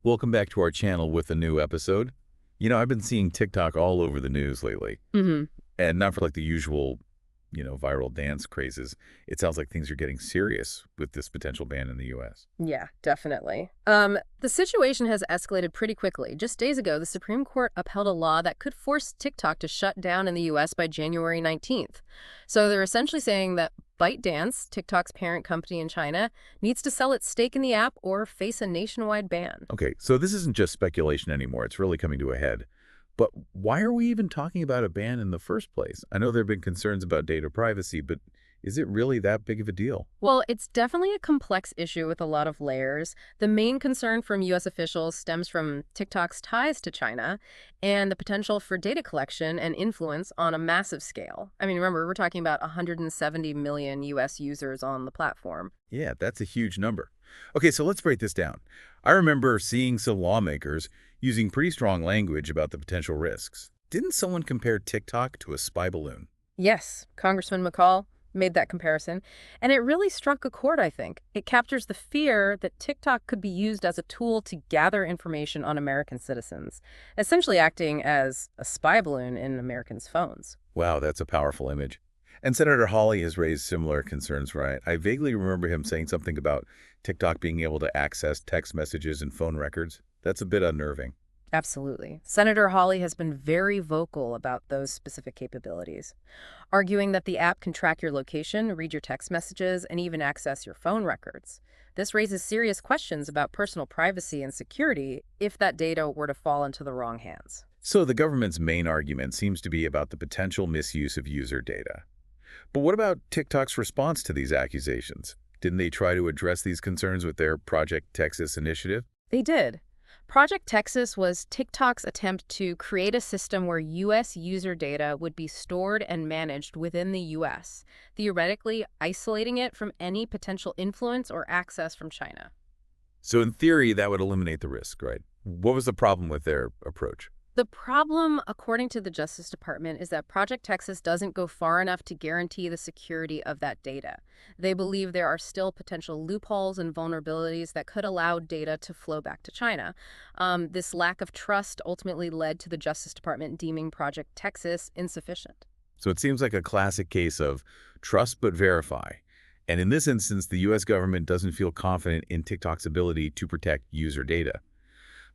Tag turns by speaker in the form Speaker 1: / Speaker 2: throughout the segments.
Speaker 1: Welcome back to our channel with a new episode. I've been seeing TikTok all over the news lately,
Speaker 2: hmm
Speaker 1: and not for like the usual, viral dance crazes. It sounds like things are getting serious with this potential ban in the U.S.
Speaker 2: Yeah, definitely. The situation has escalated pretty quickly. Just days ago, the Supreme Court upheld a law that could force TikTok to shut down in the U.S. by January 19th. So they're essentially saying that ByteDance, TikTok's parent company in China, needs to sell its stake in the app or face a nationwide ban.
Speaker 1: Okay, so this isn't just speculation anymore. It's really coming to a head. But why are we even talking about a ban in the first place? I know there have been concerns about data privacy, but is it really that big of a deal?
Speaker 2: Well, it's definitely a complex issue with a lot of layers. The main concern from U.S. officials stems from TikTok's ties to China and the potential for data collection and influence on a massive scale. I mean, remember, we're talking about 170 million U.S. users on the platform.
Speaker 1: Yeah, that's a huge number. Okay, so let's break this down. I remember seeing some lawmakers using pretty strong language about the potential risks. Didn't someone compare TikTok to a spy balloon?
Speaker 2: Yes, Congressman McCall made that comparison, and it really struck a chord, I think. It captures the fear that TikTok could be used as a tool to gather information on American citizens, essentially acting as a spy balloon in Americans' phones.
Speaker 1: Wow, that's a powerful image. And Senator Hawley has raised similar concerns, right? I vaguely remember him saying something about TikTok being able to access text messages and phone records. That's a bit unnerving.
Speaker 2: Absolutely. Senator Hawley has been very vocal about those specific capabilities, arguing that the app can track your location, read your text messages, and even access your phone records. This raises serious questions about personal privacy and security if that data were to fall into the wrong hands.
Speaker 1: So the government's main argument seems to be about the potential misuse of user data. But what about TikTok's response to these accusations? Didn't they try to address these concerns with their Project Texas initiative?
Speaker 2: They did. Project Texas was TikTok's attempt to create a system where U.S. user data would be stored and managed within the U.S., theoretically isolating it from any potential influence or access from China.
Speaker 1: So in theory, that would eliminate the risk, right? What was the problem with their approach?
Speaker 2: The problem, according to the Justice Department, is that Project Texas doesn't go far enough to guarantee the security of that data. They believe there are still potential loopholes and vulnerabilities that could allow data to flow back to China. This lack of trust ultimately led to the Justice Department deeming Project Texas insufficient.
Speaker 1: So it seems like a classic case of trust but verify. And in this instance, the U.S. government doesn't feel confident in TikTok's ability to protect user data.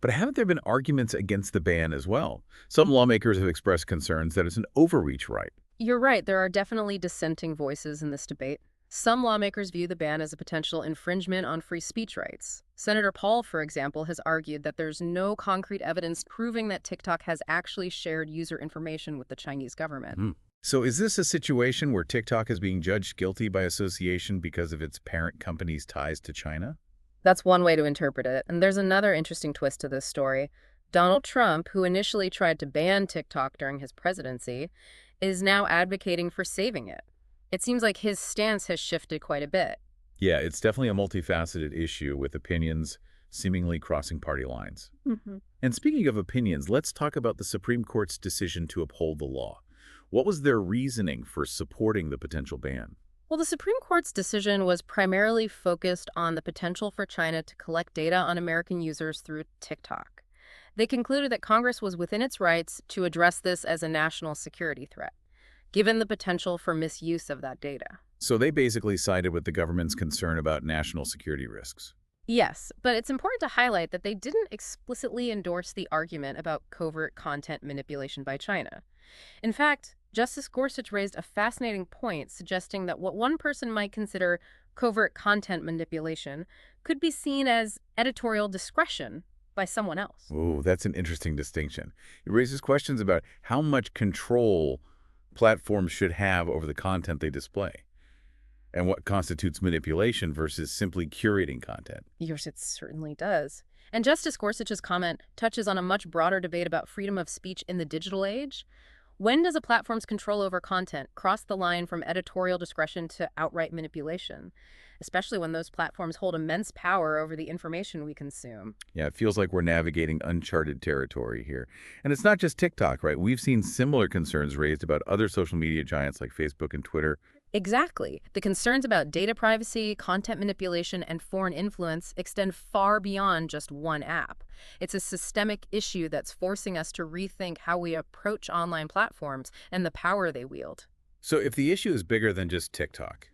Speaker 1: But haven't there been arguments against the ban as well? Some lawmakers have expressed concerns that it's an overreach, right?
Speaker 2: You're right, there are definitely dissenting voices in this debate. Some lawmakers view the ban as a potential infringement on free speech rights. Senator Paul, for example, has argued that there's no concrete evidence proving that TikTok has actually shared user information with the Chinese government.
Speaker 1: So is this a situation where TikTok is being judged guilty by association because of its parent company's ties to China?
Speaker 2: That's one way to interpret it. And there's another interesting twist to this story. Donald Trump, who initially tried to ban TikTok during his presidency, is now advocating for saving it. It seems like his stance has shifted quite a bit.
Speaker 1: Yeah, it's definitely a multifaceted issue with opinions seemingly crossing party lines.
Speaker 2: hmm
Speaker 1: And speaking of opinions, let's talk about the Supreme Court's decision to uphold the law. What was their reasoning for supporting the potential ban?
Speaker 2: Well, the Supreme Court's decision was primarily focused on the potential for China to collect data on American users through TikTok. They concluded that Congress was within its rights to address this as a national security threat, given the potential for misuse of that data.
Speaker 1: So they basically sided with the government's concern about national security risks.
Speaker 2: Yes, but it's important to highlight that they didn't explicitly endorse the argument about covert content manipulation by China. In fact, Justice Gorsuch raised a fascinating point suggesting that what one person might consider covert content manipulation could be seen as editorial discretion by someone else.
Speaker 1: Oh, that's an interesting distinction. It raises questions about how much control platforms should have over the content they display and what constitutes manipulation versus simply curating content.
Speaker 2: Yours, it certainly does. And Justice Gorsuch's comment touches on a much broader debate about freedom of speech in the digital age. When does a platform's control over content cross the line from editorial discretion to outright manipulation, especially when those platforms hold immense power over the information we consume?
Speaker 1: Yeah, it feels like we're navigating uncharted territory here. And it's not just TikTok, right? We've seen similar concerns raised about other social media giants like Facebook and Twitter.
Speaker 2: Exactly. The concerns about data privacy, content manipulation, and foreign influence extend far beyond just one app. It's a systemic issue that's forcing us to rethink how we approach online platforms and the power they wield.
Speaker 1: So if the issue is bigger than just TikTok,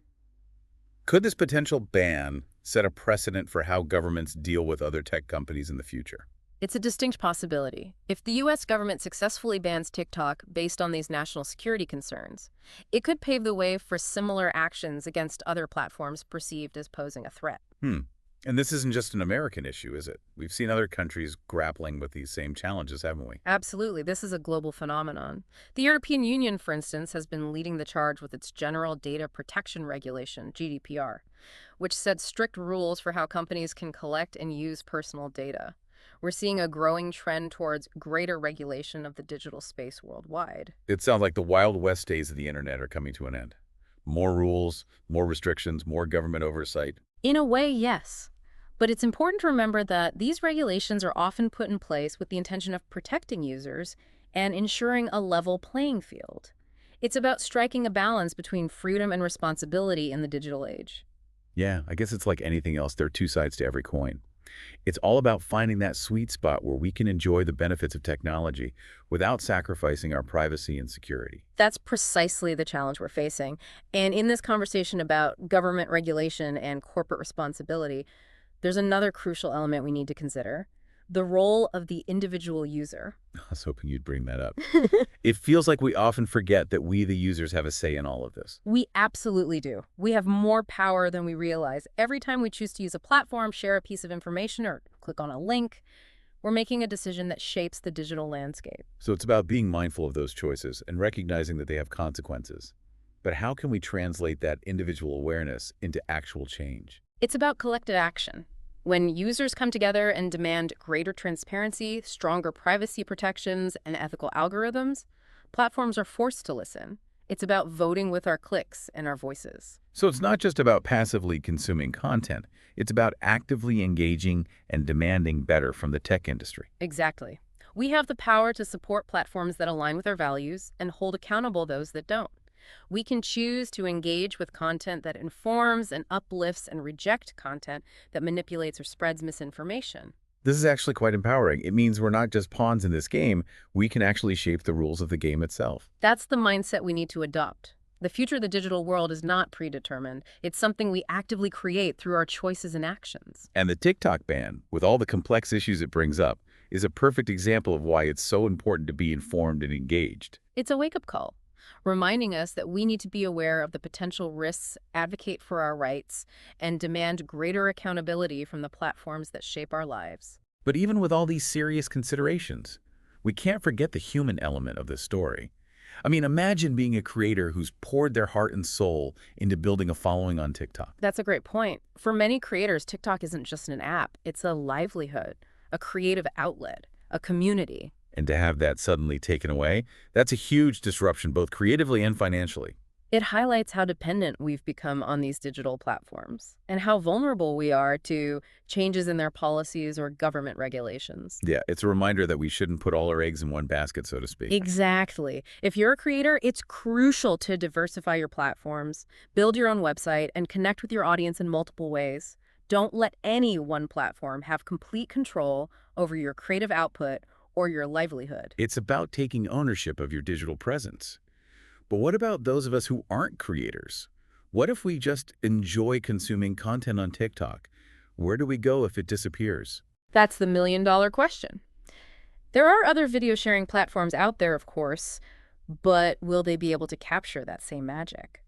Speaker 1: could this potential ban set a precedent for how governments deal with other tech companies in the future?
Speaker 2: It's a distinct possibility. If the U.S. government successfully bans TikTok based on these national security concerns, it could pave the way for similar actions against other platforms perceived as posing a threat.
Speaker 1: Hmm. And this isn't just an American issue, is it? We've seen other countries grappling with these same challenges, haven't we?
Speaker 2: Absolutely, this is a global phenomenon. The European Union, for instance, has been leading the charge with its General Data Protection Regulation, GDPR, which sets strict rules for how companies can collect and use personal data. We're seeing a growing trend towards greater regulation of the digital space worldwide.
Speaker 1: It sounds like the Wild West days of the internet are coming to an end. More rules, more restrictions, more government oversight.
Speaker 2: In a way, yes. But it's important to remember that these regulations are often put in place with the intention of protecting users and ensuring a level playing field. It's about striking a balance between freedom and responsibility in the digital age.
Speaker 1: Yeah, I guess it's like anything else. There are two sides to every coin. It's all about finding that sweet spot where we can enjoy the benefits of technology without sacrificing our privacy and security.
Speaker 2: That's precisely the challenge we're facing. And in this conversation about government regulation and corporate responsibility, there's another crucial element we need to consider: the role of the individual user.
Speaker 1: I was hoping you'd bring that up. It feels like we often forget that we, the users, have a say in all of this.
Speaker 2: We absolutely do. We have more power than we realize. Every time we choose to use a platform, share a piece of information, or click on a link, we're making a decision that shapes the digital landscape.
Speaker 1: So it's about being mindful of those choices and recognizing that they have consequences. But how can we translate that individual awareness into actual change?
Speaker 2: It's about collective action. When users come together and demand greater transparency, stronger privacy protections, and ethical algorithms, platforms are forced to listen. It's about voting with our clicks and our voices.
Speaker 1: So it's not just about passively consuming content. It's about actively engaging and demanding better from the tech industry.
Speaker 2: Exactly. We have the power to support platforms that align with our values and hold accountable those that don't. We can choose to engage with content that informs and uplifts and reject content that manipulates or spreads misinformation.
Speaker 1: This is actually quite empowering. It means we're not just pawns in this game. We can actually shape the rules of the game itself.
Speaker 2: That's the mindset we need to adopt. The future of the digital world is not predetermined. It's something we actively create through our choices and actions.
Speaker 1: And the TikTok ban, with all the complex issues it brings up, is a perfect example of why it's so important to be informed and engaged.
Speaker 2: It's a wake-up call, reminding us that we need to be aware of the potential risks, advocate for our rights, and demand greater accountability from the platforms that shape our lives.
Speaker 1: But even with all these serious considerations, we can't forget the human element of this story. I mean, imagine being a creator who's poured their heart and soul into building a following on TikTok.
Speaker 2: That's a great point. For many creators, TikTok isn't just an app. It's a livelihood, a creative outlet, a community.
Speaker 1: And to have that suddenly taken away, that's a huge disruption both creatively and financially.
Speaker 2: It highlights how dependent we've become on these digital platforms and how vulnerable we are to changes in their policies or government regulations.
Speaker 1: Yeah, it's a reminder that we shouldn't put all our eggs in one basket, so to speak.
Speaker 2: Exactly. If you're a creator, it's crucial to diversify your platforms, build your own website, and connect with your audience in multiple ways. Don't let any one platform have complete control over your creative output or your livelihood.
Speaker 1: It's about taking ownership of your digital presence. But what about those of us who aren't creators? What if we just enjoy consuming content on TikTok? Where do we go if it disappears?
Speaker 2: That's the million-dollar question. There are other video sharing platforms out there, of course, but will they be able to capture that same magic?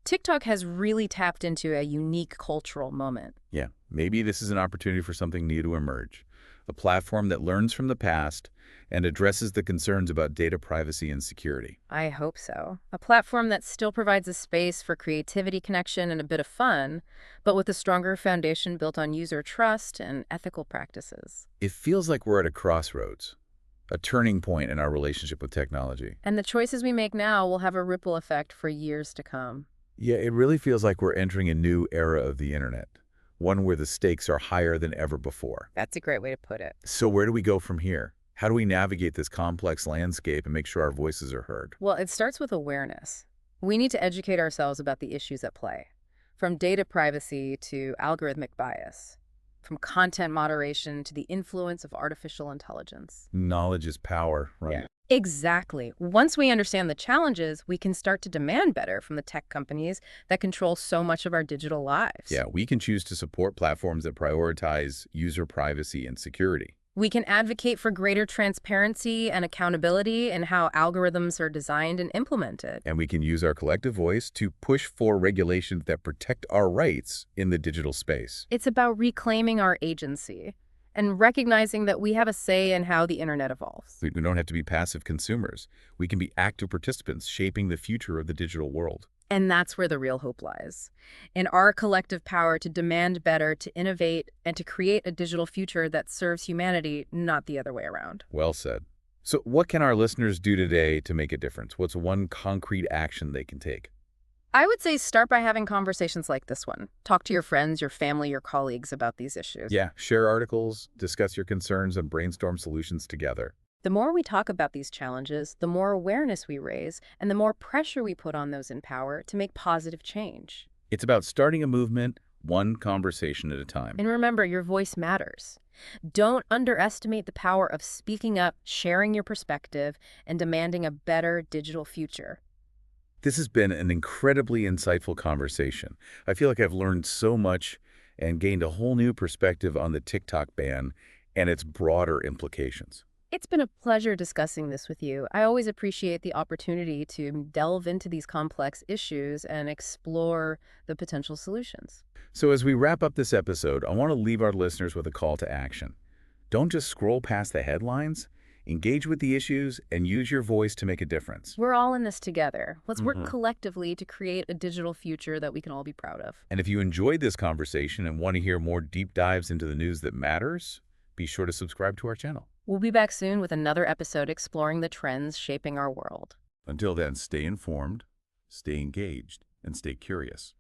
Speaker 2: TikTok has really tapped into a unique cultural moment.
Speaker 1: Yeah, maybe this is an opportunity for something new to emerge. A platform that learns from the past and addresses the concerns about data privacy and security.
Speaker 2: I hope so. A platform that still provides a space for creativity, connection, and a bit of fun, but with a stronger foundation built on user trust and ethical practices.
Speaker 1: It feels like we're at a crossroads, a turning point in our relationship with technology.
Speaker 2: And the choices we make now will have a ripple effect for years to come.
Speaker 1: Yeah, it really feels like we're entering a new era of the internet, one where the stakes are higher than ever before.
Speaker 2: That's a great way to put it.
Speaker 1: So where do we go from here? How do we navigate this complex landscape and make sure our voices are heard?
Speaker 2: Well, it starts with awareness. We need to educate ourselves about the issues at play, from data privacy to algorithmic bias, from content moderation to the influence of artificial intelligence.
Speaker 1: Knowledge is power, right?
Speaker 2: Yeah. Exactly. Once we understand the challenges, we can start to demand better from the tech companies that control so much of our digital lives.
Speaker 1: Yeah, we can choose to support platforms that prioritize user privacy and security.
Speaker 2: We can advocate for greater transparency and accountability in how algorithms are designed and implemented.
Speaker 1: And we can use our collective voice to push for regulations that protect our rights in the digital space.
Speaker 2: It's about reclaiming our agency and recognizing that we have a say in how the internet evolves.
Speaker 1: We don't have to be passive consumers. We can be active participants shaping the future of the digital world.
Speaker 2: And that's where the real hope lies. In our collective power to demand better, to innovate, and to create a digital future that serves humanity, not the other way around.
Speaker 1: Well said. So what can our listeners do today to make a difference? What's one concrete action they can take?
Speaker 2: I would say start by having conversations like this one. Talk to your friends, your family, your colleagues about these issues.
Speaker 1: Yeah, share articles, discuss your concerns, and brainstorm solutions together.
Speaker 2: The more we talk about these challenges, the more awareness we raise, and the more pressure we put on those in power to make positive change.
Speaker 1: It's about starting a movement, one conversation at a time.
Speaker 2: And remember, your voice matters. Don't underestimate the power of speaking up, sharing your perspective, and demanding a better digital future.
Speaker 1: This has been an incredibly insightful conversation. I feel like I've learned so much and gained a whole new perspective on the TikTok ban and its broader implications.
Speaker 2: It's been a pleasure discussing this with you. I always appreciate the opportunity to delve into these complex issues and explore the potential solutions.
Speaker 1: So as we wrap up this episode, I want to leave our listeners with a call to action. Don't just scroll past the headlines. Engage with the issues and use your voice to make a difference.
Speaker 2: We're all in this together. Let's work collectively to create a digital future that we can all be proud of.
Speaker 1: And if you enjoyed this conversation and want to hear more deep dives into the news that matters, be sure to subscribe to our channel.
Speaker 2: We'll be back soon with another episode exploring the trends shaping our world.
Speaker 1: Until then, stay informed, stay engaged, and stay curious.